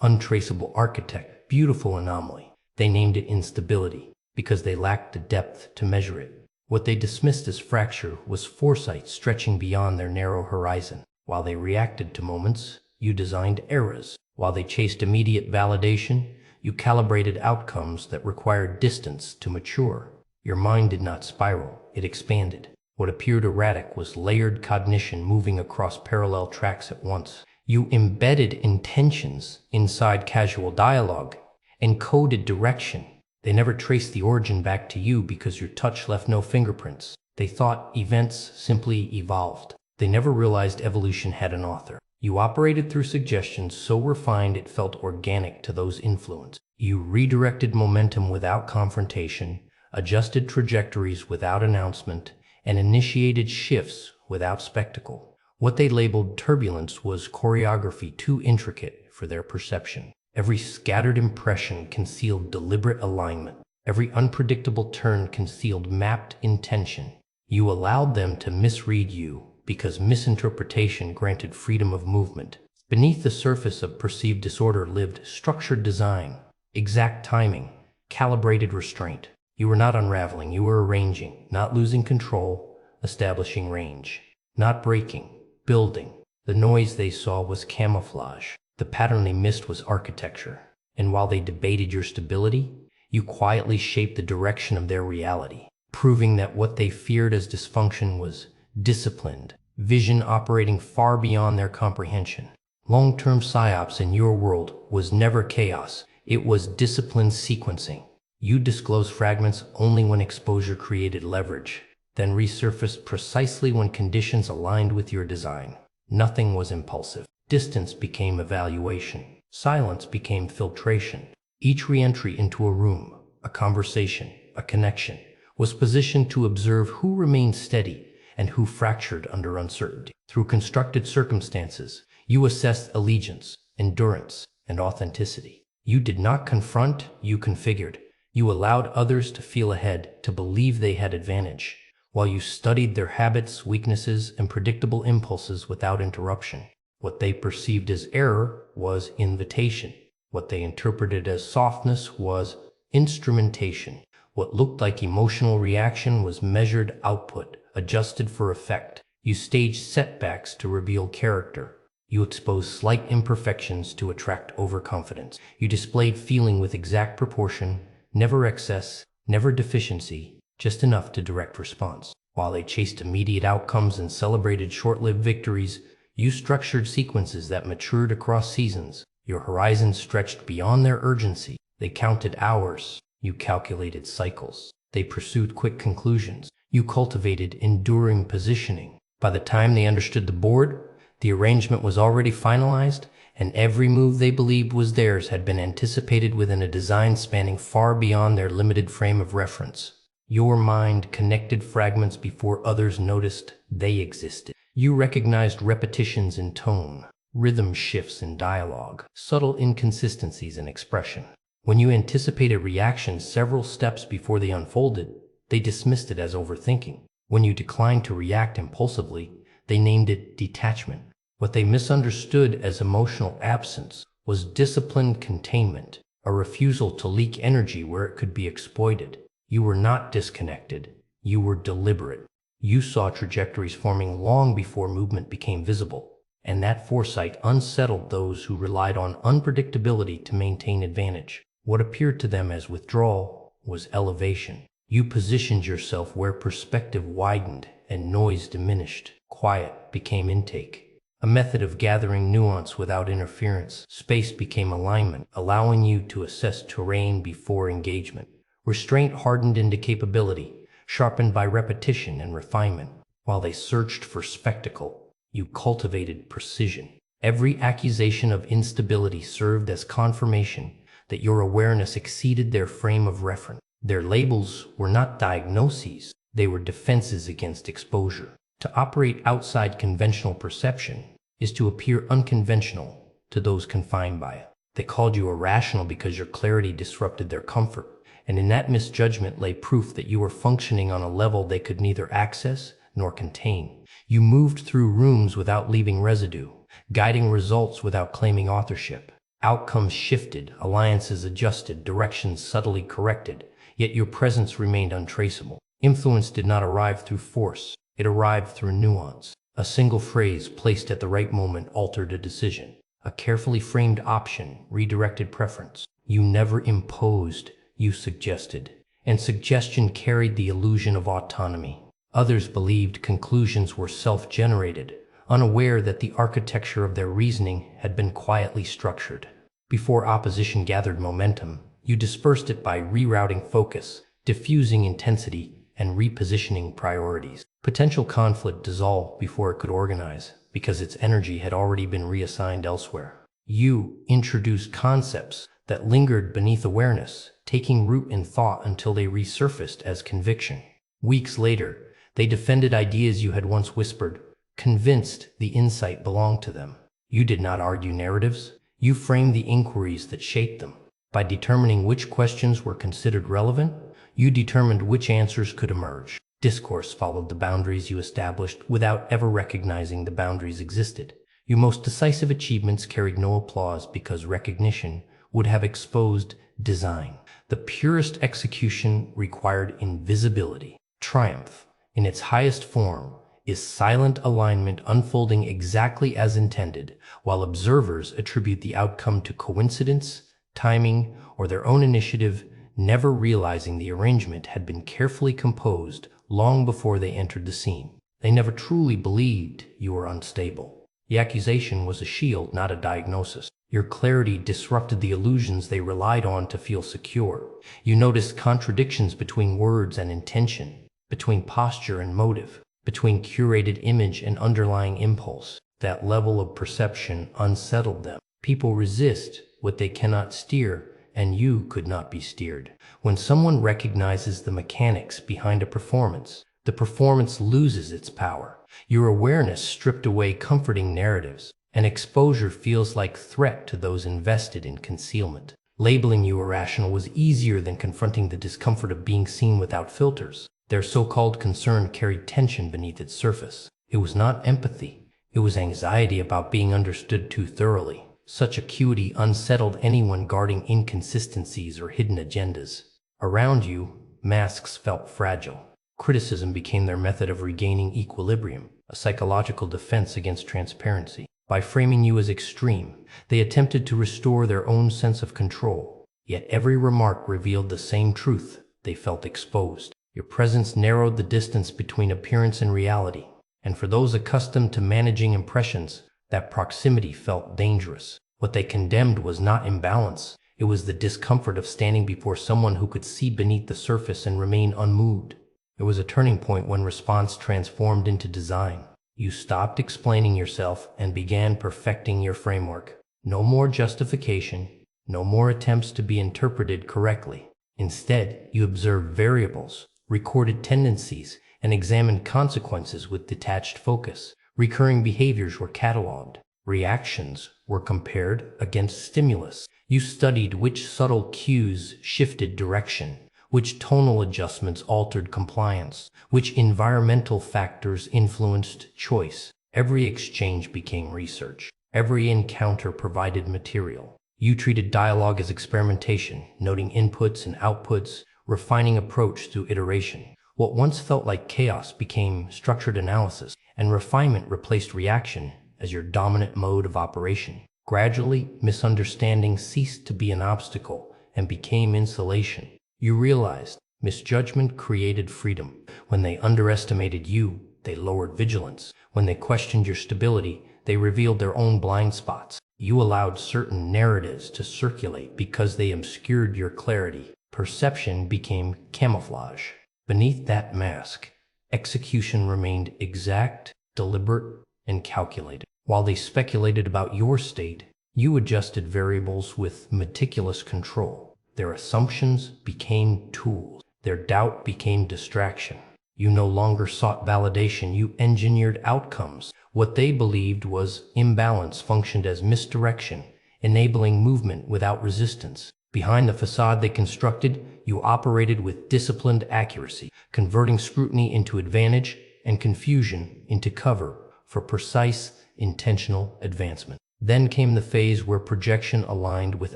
untraceable architect, beautiful anomaly. They named it instability because they lacked the depth to measure it. What they dismissed as fracture was foresight stretching beyond their narrow horizon. While they reacted to moments, you designed eras. While they chased immediate validation, you calibrated outcomes that required distance to mature. Your mind did not spiral, it expanded. What appeared erratic was layered cognition moving across parallel tracks at once. You embedded intentions inside casual dialogue, encoded direction. They never traced the origin back to you because your touch left no fingerprints. They thought events simply evolved. They never realized evolution had an author. You operated through suggestions so refined it felt organic to those influenced. You redirected momentum without confrontation, adjusted trajectories without announcement, and initiated shifts without spectacle. What they labeled turbulence was choreography too intricate for their perception. Every scattered impression concealed deliberate alignment. Every unpredictable turn concealed mapped intention. You allowed them to misread you because misinterpretation granted freedom of movement. Beneath the surface of perceived disorder lived structured design, exact timing, calibrated restraint. You were not unraveling, you were arranging, not losing control, establishing range, not breaking, building. The noise they saw was camouflage. The pattern they missed was architecture. And while they debated your stability, you quietly shaped the direction of their reality, proving that what they feared as dysfunction was disciplined, vision operating far beyond their comprehension. Long-term Psyops in your world was never chaos, it was disciplined sequencing. You disclosed fragments only when exposure created leverage, then resurfaced precisely when conditions aligned with your design. Nothing was impulsive. Distance became evaluation. Silence became filtration. Each re-entry into a room, a conversation, a connection, was positioned to observe who remained steady and who fractured under uncertainty. Through constructed circumstances, you assessed allegiance, endurance, and authenticity. You did not confront, you configured. You allowed others to feel ahead, to believe they had advantage, while you studied their habits, weaknesses, and predictable impulses without interruption. What they perceived as error was invitation. What they interpreted as softness was instrumentation. What looked like emotional reaction was measured output, adjusted for effect. You staged setbacks to reveal character. You exposed slight imperfections to attract overconfidence. You displayed feeling with exact proportion, never excess, never deficiency, just enough to direct response. While they chased immediate outcomes and celebrated short-lived victories, you structured sequences that matured across seasons. Your horizon stretched beyond their urgency. They counted hours. You calculated cycles. They pursued quick conclusions. You cultivated enduring positioning. By the time they understood the board, the arrangement was already finalized, and every move they believed was theirs had been anticipated within a design spanning far beyond their limited frame of reference. Your mind connected fragments before others noticed they existed. You recognized repetitions in tone, rhythm shifts in dialogue, subtle inconsistencies in expression. When you anticipated reactions several steps before they unfolded, they dismissed it as overthinking. When you declined to react impulsively, they named it detachment. What they misunderstood as emotional absence was disciplined containment, a refusal to leak energy where it could be exploited. You were not disconnected, you were deliberate. You saw trajectories forming long before movement became visible, and that foresight unsettled those who relied on unpredictability to maintain advantage. What appeared to them as withdrawal was elevation. You positioned yourself where perspective widened and noise diminished. Quiet became intake, a method of gathering nuance without interference. Space became alignment, allowing you to assess terrain before engagement. Restraint hardened into capability, sharpened by repetition and refinement. While they searched for spectacle, you cultivated precision. Every accusation of instability served as confirmation that your awareness exceeded their frame of reference. Their labels were not diagnoses, they were defenses against exposure. To operate outside conventional perception is to appear unconventional to those confined by it. They called you irrational because your clarity disrupted their comfort. And in that misjudgment lay proof that you were functioning on a level they could neither access nor contain. You moved through rooms without leaving residue, guiding results without claiming authorship. Outcomes shifted, alliances adjusted, directions subtly corrected, yet your presence remained untraceable. Influence did not arrive through force, it arrived through nuance. A single phrase placed at the right moment altered a decision. A carefully framed option redirected preference. You never imposed, you suggested. And suggestion carried the illusion of autonomy. Others believed conclusions were self-generated, unaware that the architecture of their reasoning had been quietly structured. Before opposition gathered momentum, you dispersed it by rerouting focus, diffusing intensity, and repositioning priorities. Potential conflict dissolved before it could organize, because its energy had already been reassigned elsewhere. You introduced concepts that lingered beneath awareness, taking root in thought until they resurfaced as conviction. Weeks later, they defended ideas you had once whispered, convinced the insight belonged to them. You did not argue narratives, you framed the inquiries that shaped them. By determining which questions were considered relevant, you determined which answers could emerge. Discourse followed the boundaries you established without ever recognizing the boundaries existed. Your most decisive achievements carried no applause because recognition would have exposed design. The purest execution required invisibility. Triumph, in its highest form, is silent alignment unfolding exactly as intended, while observers attribute the outcome to coincidence, timing, or their own initiative, never realizing the arrangement had been carefully composed long before they entered the scene. They never truly believed you were unstable. The accusation was a shield, not a diagnosis. Your clarity disrupted the illusions they relied on to feel secure. You noticed contradictions between words and intention, between posture and motive, between curated image and underlying impulse. That level of perception unsettled them. People resist what they cannot steer, and you could not be steered. When someone recognizes the mechanics behind a performance, the performance loses its power. Your awareness stripped away comforting narratives, and exposure feels like threat to those invested in concealment. Labeling you irrational was easier than confronting the discomfort of being seen without filters. Their so-called concern carried tension beneath its surface. It was not empathy. It was anxiety about being understood too thoroughly. Such acuity unsettled anyone guarding inconsistencies or hidden agendas. Around you, masks felt fragile. Criticism became their method of regaining equilibrium, a psychological defense against transparency. By framing you as extreme, they attempted to restore their own sense of control. Yet every remark revealed the same truth. They felt exposed. Your presence narrowed the distance between appearance and reality. And for those accustomed to managing impressions, that proximity felt dangerous. What they condemned was not imbalance. It was the discomfort of standing before someone who could see beneath the surface and remain unmoved. It was a turning point when response transformed into design. You stopped explaining yourself and began perfecting your framework. No more justification, no more attempts to be interpreted correctly. Instead, you observed variables, recorded tendencies, and examined consequences with detached focus. Recurring behaviors were cataloged. Reactions were compared against stimulus. You studied which subtle cues shifted direction, which tonal adjustments altered compliance, which environmental factors influenced choice. Every exchange became research. Every encounter provided material. You treated dialogue as experimentation, noting inputs and outputs, refining approach through iteration. What once felt like chaos became structured analysis, and refinement replaced reaction as your dominant mode of operation. Gradually, misunderstanding ceased to be an obstacle and became insulation. You realized misjudgment created freedom. When they underestimated you, they lowered vigilance. When they questioned your stability, they revealed their own blind spots. You allowed certain narratives to circulate because they obscured your clarity. Perception became camouflage. Beneath that mask, execution remained exact, deliberate, and calculated. While they speculated about your state, you adjusted variables with meticulous control. Their assumptions became tools. Their doubt became distraction. You no longer sought validation, you engineered outcomes. What they believed was imbalance functioned as misdirection, enabling movement without resistance. Behind the facade they constructed, you operated with disciplined accuracy, converting scrutiny into advantage and confusion into cover for precise, intentional advancement. Then came the phase where projection aligned with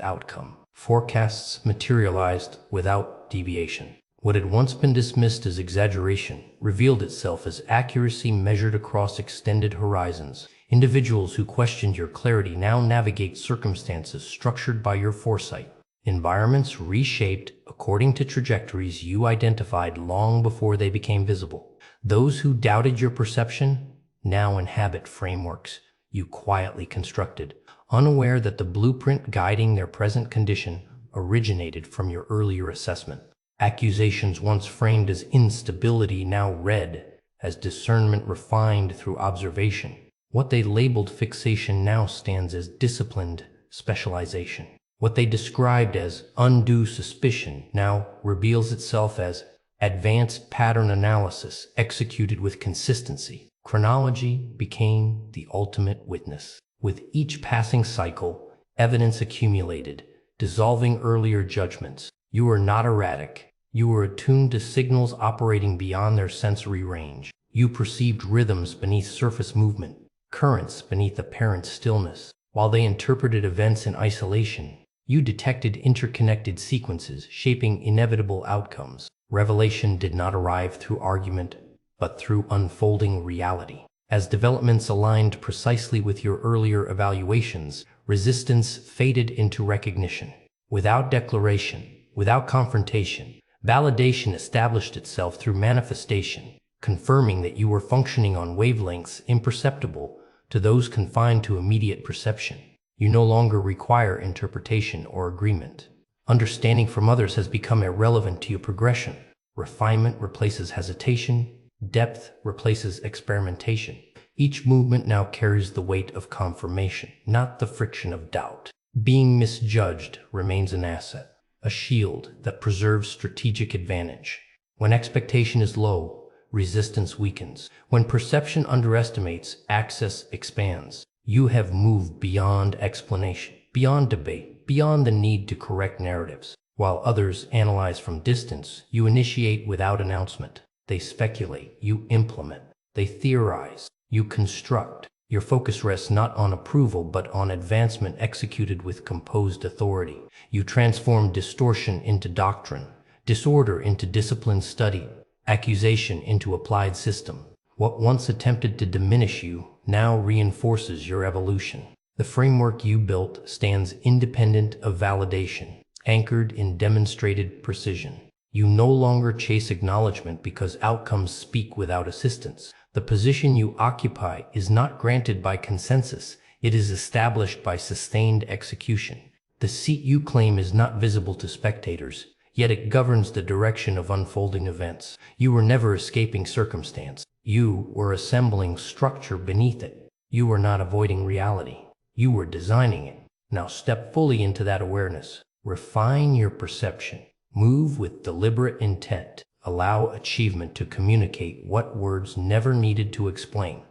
outcome. Forecasts materialized without deviation. What had once been dismissed as exaggeration revealed itself as accuracy measured across extended horizons. Individuals who questioned your clarity now navigate circumstances structured by your foresight. Environments reshaped according to trajectories you identified long before they became visible. Those who doubted your perception now inhabit frameworks you quietly constructed, unaware that the blueprint guiding their present condition originated from your earlier assessment. Accusations once framed as instability now read as discernment refined through observation. What they labeled fixation now stands as disciplined specialization. What they described as undue suspicion now reveals itself as advanced pattern analysis executed with consistency. Chronology became the ultimate witness. With each passing cycle, evidence accumulated, dissolving earlier judgments. You were not erratic. You were attuned to signals operating beyond their sensory range. You perceived rhythms beneath surface movement, currents beneath apparent stillness. While they interpreted events in isolation, you detected interconnected sequences shaping inevitable outcomes. Revelation did not arrive through argument, but through unfolding reality. As developments aligned precisely with your earlier evaluations, resistance faded into recognition. Without declaration, without confrontation, validation established itself through manifestation, confirming that you were functioning on wavelengths imperceptible to those confined to immediate perception. You no longer require interpretation or agreement. Understanding from others has become irrelevant to your progression. Refinement replaces hesitation. Depth replaces experimentation. Each movement now carries the weight of confirmation, not the friction of doubt. Being misjudged remains an asset, a shield that preserves strategic advantage. When expectation is low, resistance weakens. When perception underestimates, access expands. You have moved beyond explanation, beyond debate, beyond the need to correct narratives. While others analyze from distance, you initiate without announcement. They speculate, you implement. They theorize, you construct. Your focus rests not on approval but on advancement executed with composed authority. You transform distortion into doctrine, disorder into disciplined study, accusation into applied system. What once attempted to diminish you now reinforces your evolution. The framework you built stands independent of validation, anchored in demonstrated precision. You no longer chase acknowledgement because outcomes speak without assistance. The position you occupy is not granted by consensus. It is established by sustained execution. The seat you claim is not visible to spectators, yet it governs the direction of unfolding events. You were never escaping circumstance. You were assembling structure beneath it. You were not avoiding reality. You were designing it. Now step fully into that awareness. Refine your perception. Move with deliberate intent. Allow achievement to communicate what words never needed to explain.